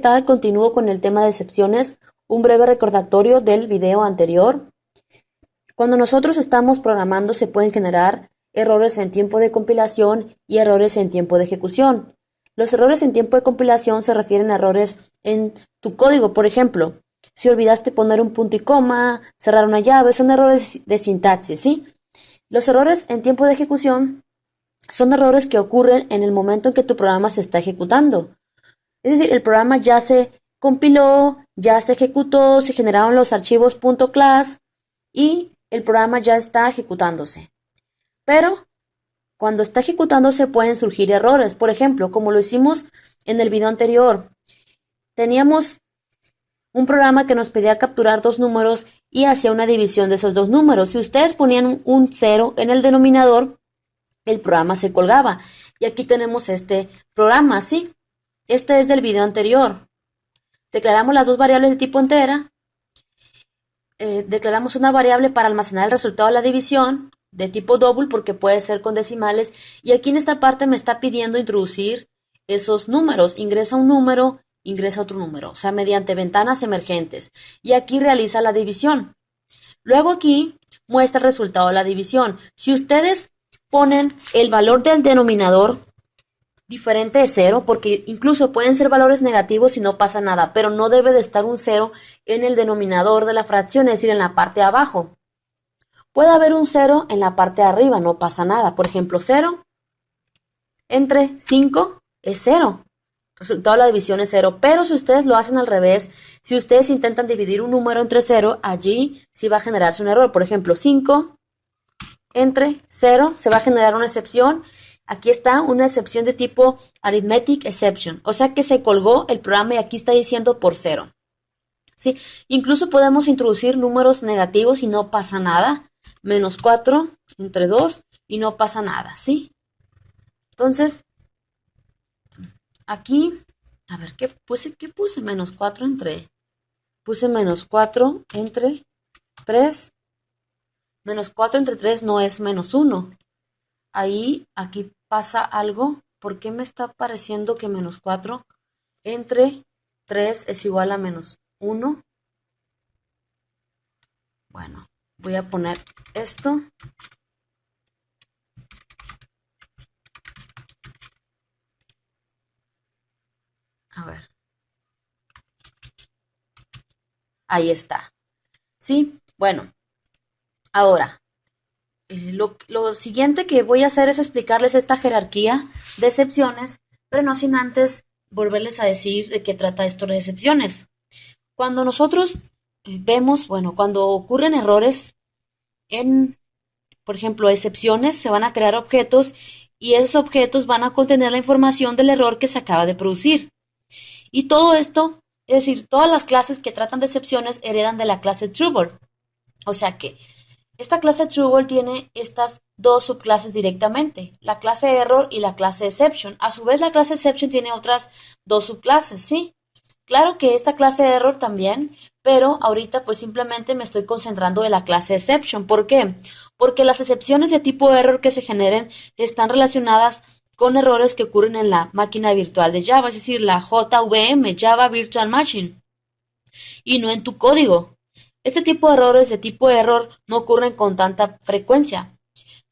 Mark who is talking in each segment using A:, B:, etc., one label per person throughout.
A: tal? Continúo con el tema de excepciones, un breve recordatorio del video anterior. Cuando nosotros estamos programando se pueden generar errores en tiempo de compilación y errores en tiempo de ejecución. Los errores en tiempo de compilación se refieren a errores en tu código, por ejemplo, si olvidaste poner un punto y coma, cerrar una llave, son errores de sintaxis, ¿sí? Los errores en tiempo de ejecución son errores que ocurren en el momento en que tu programa se está ejecutando. Es decir, el programa ya se compiló, ya se ejecutó, se generaron los archivos .class y el programa ya está ejecutándose. Pero cuando está ejecutándose pueden surgir errores. Por ejemplo, como lo hicimos en el video anterior, teníamos un programa que nos pedía capturar dos números y hacía una división de esos dos números. Si ustedes ponían un 0 en el denominador, el programa se colgaba. Y aquí tenemos este programa, ¿sí? Este es del video anterior. Declaramos las dos variables de tipo entera. Declaramos una variable para almacenar el resultado de la división de tipo double porque puede ser con decimales. Y aquí en esta parte me está pidiendo introducir esos números. Ingresa un número, ingresa otro número. O sea, mediante ventanas emergentes. Y aquí realiza la división. Luego aquí muestra el resultado de la división. Si ustedes ponen el valor del denominador diferente de 0, porque incluso pueden ser valores negativos y no pasa nada, pero no debe de estar un 0 en el denominador de la fracción, es decir, en la parte de abajo. Puede haber un 0 en la parte de arriba, no pasa nada. Por ejemplo, 0 entre 5 es 0. El resultado de la división es 0, pero si ustedes lo hacen al revés, si ustedes intentan dividir un número entre 0, allí sí va a generarse un error. Por ejemplo, 5 entre 0, se va a generar una excepción. Aquí está una excepción de tipo arithmetic exception, o sea que se colgó el programa y aquí está diciendo por 0. ¿Sí? Incluso podemos introducir números negativos y no pasa nada. Menos 4 entre 2 y no pasa nada, ¿sí? Entonces, aquí, a ver, ¿qué puse? Menos 4 entre... Puse menos 4 entre 3. Menos 4 entre 3 no es menos 1. Aquí pasa algo. ¿Por qué me está pareciendo que menos 4 entre 3 es igual a menos 1? Bueno, voy a poner esto. A ver. Ahí está. ¿Sí? Bueno, ahora, lo siguiente que voy a hacer es explicarles esta jerarquía de excepciones, pero no sin antes volverles a decir de qué trata esto de excepciones. Cuando nosotros vemos, bueno, cuando ocurren errores en, por ejemplo, excepciones, se van a crear objetos y esos objetos van a contener la información del error que se acaba de producir. Y todo esto, es decir, todas las clases que tratan de excepciones heredan de la clase Trouble. O sea que esta clase Trouble tiene estas dos subclases directamente, la clase Error y la clase Exception. A su vez, la clase Exception tiene otras dos subclases, ¿sí? Claro que esta clase Error también, pero ahorita pues simplemente me estoy concentrando en la clase Exception. ¿Por qué? Porque las excepciones de tipo Error que se generen están relacionadas con errores que ocurren en la máquina virtual de Java, es decir, la JVM, Java Virtual Machine, y no en tu código. Este tipo de errores de tipo error no ocurren con tanta frecuencia.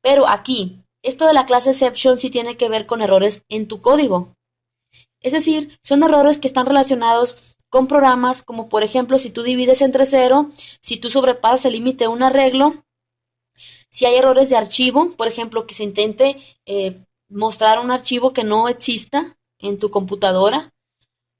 A: Pero aquí, esto de la clase exception sí tiene que ver con errores en tu código. Es decir, son errores que están relacionados con programas como por ejemplo si tú divides entre 0, si tú sobrepasas el límite de un arreglo, si hay errores de archivo, por ejemplo que se intente mostrar un archivo que no exista en tu computadora.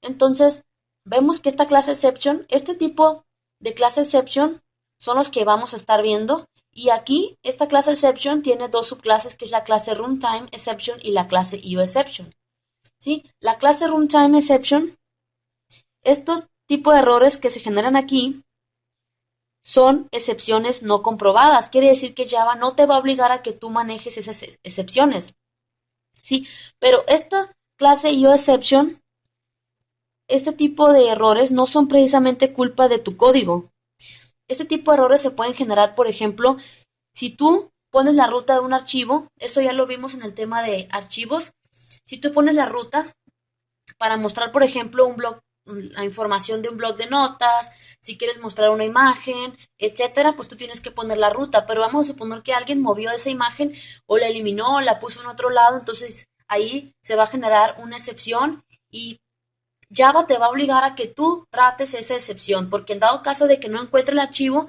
A: Entonces, vemos que esta clase exception, este tipo de clase exception son los que vamos a estar viendo. Y aquí, esta clase exception tiene dos subclases, que es la clase runtime exception y la clase IOException. ¿Sí? La clase runtime exception, estos tipos de errores que se generan aquí son excepciones no comprobadas. Quiere decir que Java no te va a obligar a que tú manejes esas excepciones. ¿Sí? Pero esta clase IOException, este tipo de errores no son precisamente culpa de tu código. Este tipo de errores se pueden generar, por ejemplo, si tú pones la ruta de un archivo, eso ya lo vimos en el tema de archivos, si tú pones la ruta para mostrar, por ejemplo, la información de un blog de notas, si quieres mostrar una imagen, etcétera, pues tú tienes que poner la ruta, pero vamos a suponer que alguien movió esa imagen o la eliminó o la puso en otro lado, entonces ahí se va a generar una excepción y Java te va a obligar a que tú trates esa excepción, porque en dado caso de que no encuentre el archivo,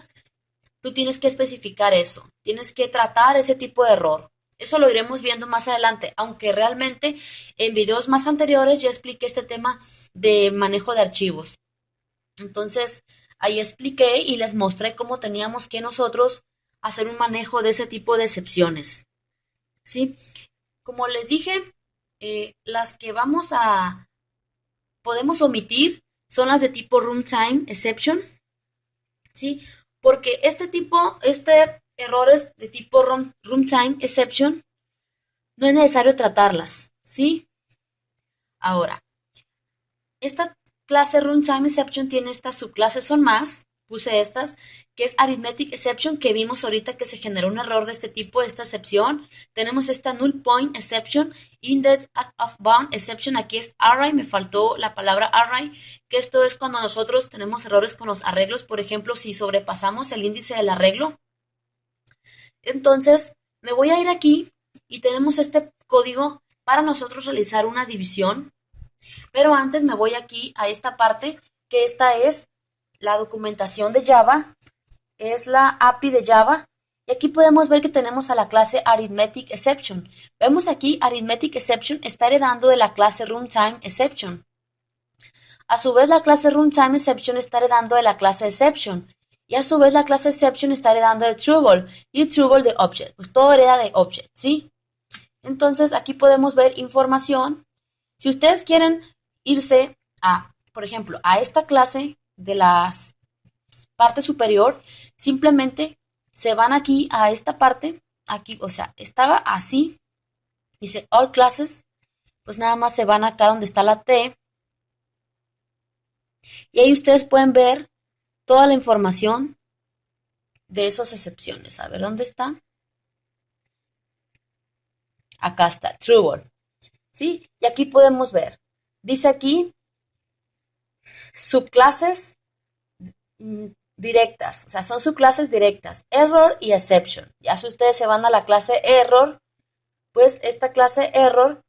A: tú tienes que especificar eso, tienes que tratar ese tipo de error. Eso lo iremos viendo más adelante, aunque realmente en videos más anteriores ya expliqué este tema de manejo de archivos. Entonces, ahí expliqué y les mostré cómo teníamos que nosotros hacer un manejo de ese tipo de excepciones. ¿Sí? Como les dije, las que podemos omitir son las de tipo runtime exception, ¿sí? Porque errores de tipo runtime exception no es necesario tratarlas, ¿sí? Ahora, esta clase runtime exception tiene estas subclases, son más, puse estas, que es arithmetic exception, que vimos ahorita que se generó un error de este tipo, esta excepción. Tenemos esta null point exception, index of bound exception, aquí es array, me faltó la palabra array, que esto es cuando nosotros tenemos errores con los arreglos, por ejemplo, si sobrepasamos el índice del arreglo. Entonces, me voy a ir aquí y tenemos este código para nosotros realizar una división. Pero antes me voy aquí a esta parte, que esta es la documentación de Java, es la API de Java, y aquí podemos ver que tenemos a la clase Arithmetic Exception. Vemos aquí Arithmetic Exception está heredando de la clase Runtime Exception. A su vez la clase Runtime Exception está heredando de la clase Exception. Y a su vez la clase Exception está heredando de Trouble y Trouble de Object. Pues todo hereda de Object, ¿sí? Entonces aquí podemos ver información. Si ustedes quieren irse a, por ejemplo, a esta clase de la parte superior, simplemente se van aquí a esta parte, aquí, o sea, estaba así, dice All Classes, pues nada más se van acá donde está la T, y ahí ustedes pueden ver toda la información de esas excepciones. A ver, ¿dónde está? Acá está, Trouble, ¿sí? Y aquí podemos ver, dice aquí, subclases directas, o sea, son subclases directas, error y exception. Ya si ustedes se van a la clase error, pues esta clase error,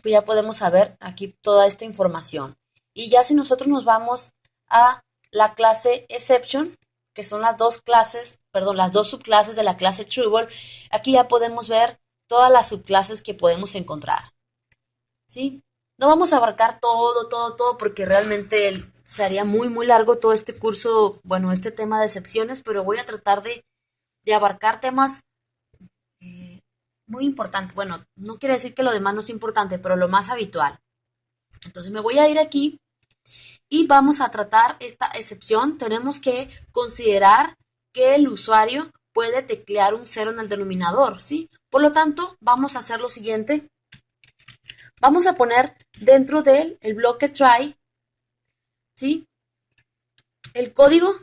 A: pues ya podemos saber aquí toda esta información. Y ya si nosotros nos vamos a la clase exception, que son las dos clases, perdón, las dos subclases de la clase Trouble, aquí ya podemos ver todas las subclases que podemos encontrar. ¿Sí? No vamos a abarcar todo, porque realmente sería muy, muy largo todo este curso, bueno, este tema de excepciones, pero voy a tratar de abarcar temas muy importantes. Bueno, no quiere decir que lo demás no es importante, pero lo más habitual. Entonces me voy a ir aquí y vamos a tratar esta excepción. Tenemos que considerar que el usuario puede teclear un cero en el denominador, ¿sí? Por lo tanto, vamos a hacer lo siguiente. Vamos a poner dentro del bloque try, ¿sí? El código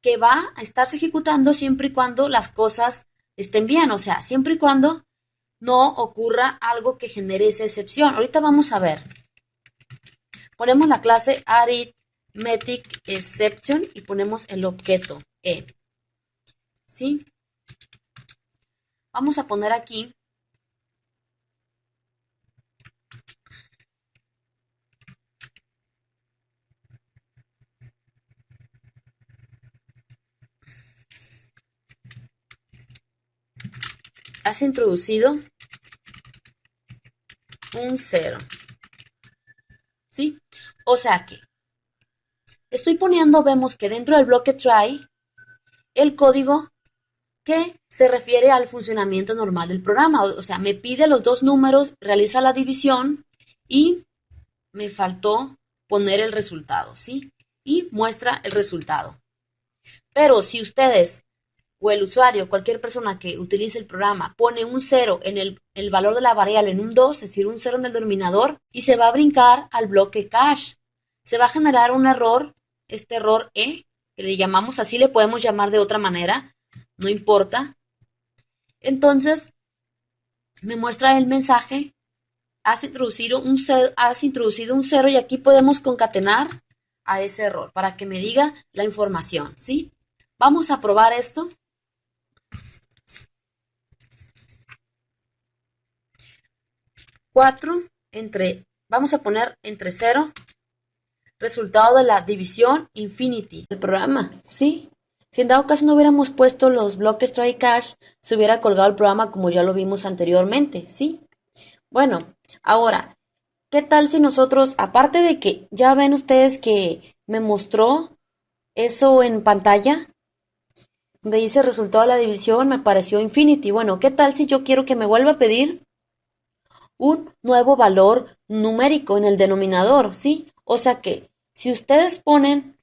A: que va a estarse ejecutando siempre y cuando las cosas estén bien, o sea, siempre y cuando no ocurra algo que genere esa excepción. Ahorita vamos a ver. Ponemos la clase arithmetic exception y ponemos el objeto e. ¿Sí? Vamos a poner aquí has introducido un 0. ¿Sí? O sea que estoy poniendo, vemos que dentro del bloque try, el código que se refiere al funcionamiento normal del programa. O sea, me pide los dos números, realiza la división y me faltó poner el resultado, ¿sí? Y muestra el resultado. Pero si ustedes o el usuario, cualquier persona que utilice el programa, pone un 0 en el valor de la variable en un 2, es decir, un 0 en el denominador, y se va a brincar al bloque cache. Se va a generar un error, este error E, que le llamamos así, le podemos llamar de otra manera, no importa. Entonces, me muestra el mensaje has introducido un cero y aquí podemos concatenar a ese error para que me diga la información, ¿sí? Vamos a probar esto. 4 vamos a poner entre 0, resultado de la división infinity del programa, ¿sí? Si en dado caso no hubiéramos puesto los bloques try catch, se hubiera colgado el programa como ya lo vimos anteriormente, ¿sí? Bueno, ahora, ¿qué tal si nosotros, aparte de que ya ven ustedes que me mostró eso en pantalla, donde dice resultado de la división, me pareció infinity? Bueno, ¿qué tal si yo quiero que me vuelva a pedir un nuevo valor numérico en el denominador, ¿sí? O sea que si ustedes ponen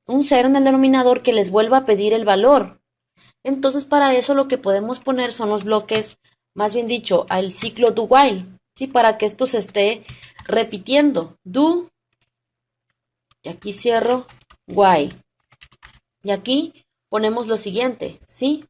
A: un cero en el denominador, que les vuelva a pedir el valor. Entonces para eso lo que podemos poner son los bloques, más bien dicho, al ciclo do while, ¿sí? Para que esto se esté repitiendo. Do, y aquí cierro, while. Y aquí ponemos lo siguiente, ¿sí?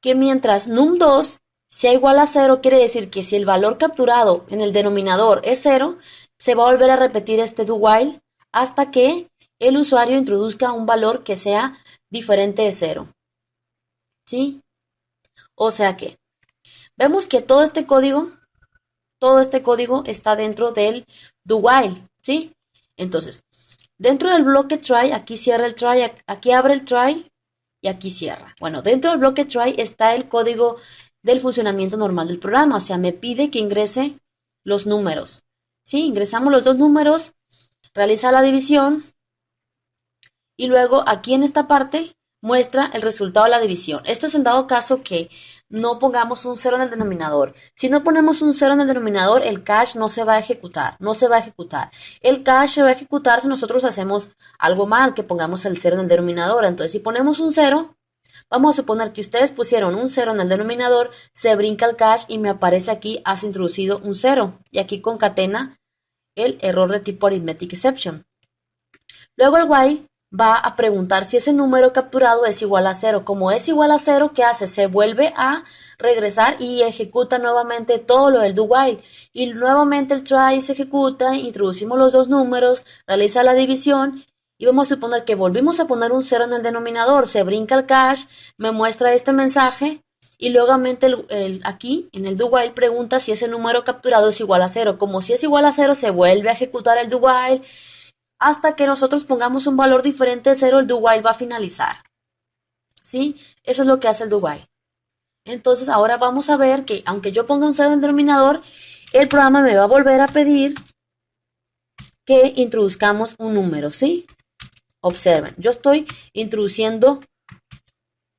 A: Que mientras num2 sea igual a 0, quiere decir que si el valor capturado en el denominador es 0, se va a volver a repetir este do while hasta que el usuario introduzca un valor que sea diferente de 0. ¿Sí? O sea que vemos que todo este código está dentro del do while, ¿sí? Entonces, dentro del bloque try, aquí cierra el try, aquí abre el try y aquí cierra. Bueno, dentro del bloque try está el código del funcionamiento normal del programa, o sea, me pide que ingrese los números. ¿Sí? Ingresamos los dos números, realiza la división y luego aquí en esta parte muestra el resultado de la división. Esto es en dado caso que no pongamos un cero en el denominador. Si no ponemos un cero en el denominador, el cache no se va a ejecutar, no se va a ejecutar. El cache se va a ejecutar si nosotros hacemos algo mal, que pongamos el cero en el denominador. Entonces, si ponemos un cero, vamos a suponer que ustedes pusieron un cero en el denominador, se brinca el cache y me aparece aquí, has introducido un cero. Y aquí concatena el error de tipo arithmetic exception. Luego el while va a preguntar si ese número capturado es igual a 0. Como es igual a 0, ¿qué hace? Se vuelve a regresar y ejecuta nuevamente todo lo del do while. Y nuevamente el try se ejecuta, introducimos los dos números, realiza la división y vamos a suponer que volvimos a poner un 0 en el denominador. Se brinca el cache, me muestra este mensaje y luego aquí en el do while pregunta si ese número capturado es igual a 0. Como si es igual a 0, se vuelve a ejecutar el do while hasta que nosotros pongamos un valor diferente de 0, el do while va a finalizar. ¿Sí? Eso es lo que hace el do while. Entonces ahora vamos a ver que aunque yo ponga un 0 en el denominador, el programa me va a volver a pedir que introduzcamos un número, ¿sí? Observen, yo estoy introduciendo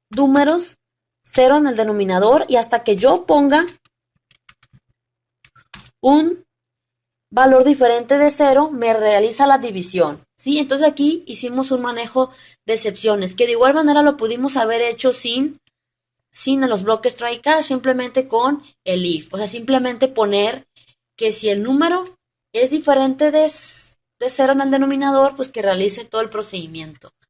A: números 0 en el denominador y hasta que yo ponga un valor diferente de 0, me realiza la división, ¿sí? Entonces aquí hicimos un manejo de excepciones, que de igual manera lo pudimos haber hecho sin los bloques try catch, simplemente con el if, o sea, simplemente poner que si el número es diferente de 0 en el denominador, pues que realice todo el procedimiento.